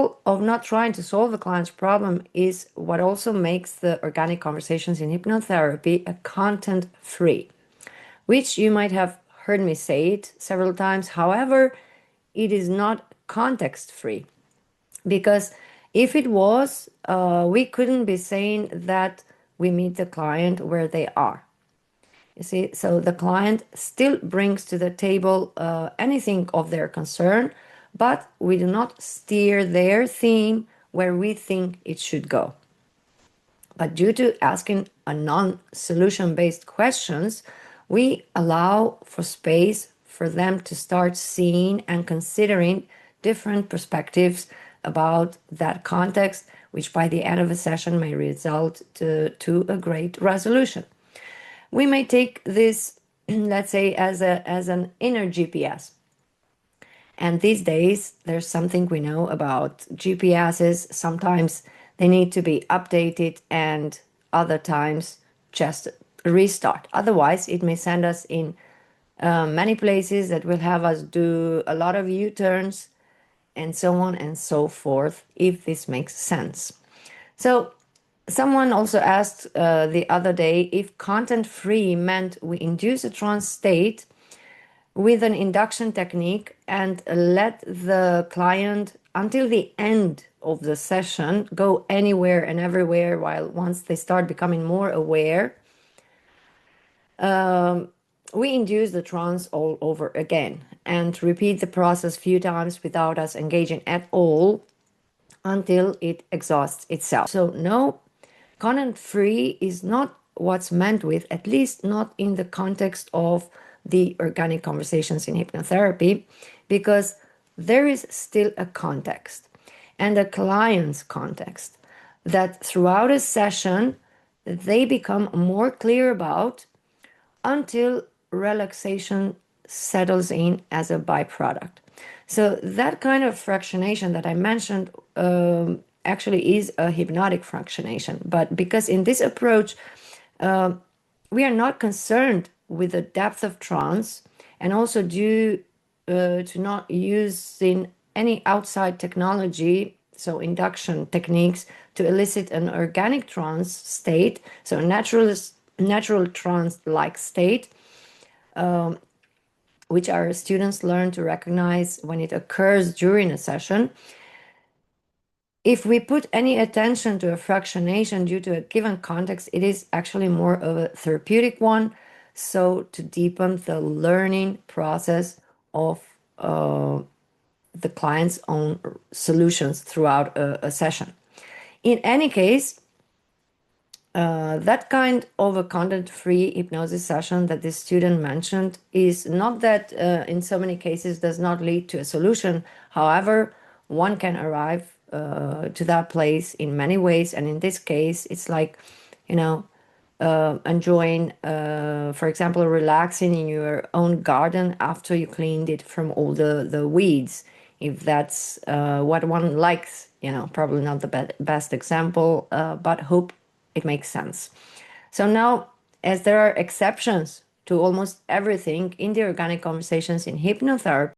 goal of not trying to solve the client's problem is what also makes the organic conversations in hypnotherapy a content-free, which you might have heard me say it several times. However, it is not context-free, because if it was, we couldn't be saying that we meet the client where they are. You see, so the client still brings to the table anything of their concern, but we do not steer their theme where we think it should go. But due to asking a non-solution based questions, we allow for space for them to start seeing and considering different perspectives about that context, which by the end of a session may result to a great resolution. We may take this, let's say, as an inner GPS. And these days, there's something we know about GPSs. Sometimes they need to be updated, and other times just restart. Otherwise, it may send us in many places that will have us do a lot of U-turns and so on and so forth, if this makes sense. So someone also asked the other day if content-free meant we induce a trance state with an induction technique and let the client until the end of the session go anywhere and everywhere, while once they start becoming more aware, we induce the trance all over again and repeat the process a few times without us engaging at all until it exhausts itself. So no, content-free is not what's meant with, at least not in the context of the organic conversations in hypnotherapy, because there is still a context and a client's context that throughout a session they become more clear about until relaxation settles in as a byproduct. So that kind of fractionation that I mentioned actually is a hypnotic fractionation. But because in this approach, we are not concerned with the depth of trance, and also due to not using any outside technology, so induction techniques, to elicit an organic trance state, so a natural trance-like state, which our students learn to recognize when it occurs during a session. If we put any attention to a fractionation due to a given context, it is actually more of a therapeutic one, so to deepen the learning process of the client's own solutions throughout a session. In any case, that kind of a content-free hypnosis session that this student mentioned is not that in so many cases does not lead to a solution. However, one can arrive to that place in many ways, and in this case it's like, enjoying, for example, relaxing in your own garden after you cleaned it from all the weeds, if that's what one likes. Probably not the best example, but hope it makes sense. So now, as there are exceptions to almost everything in the organic conversations in hypnotherapy,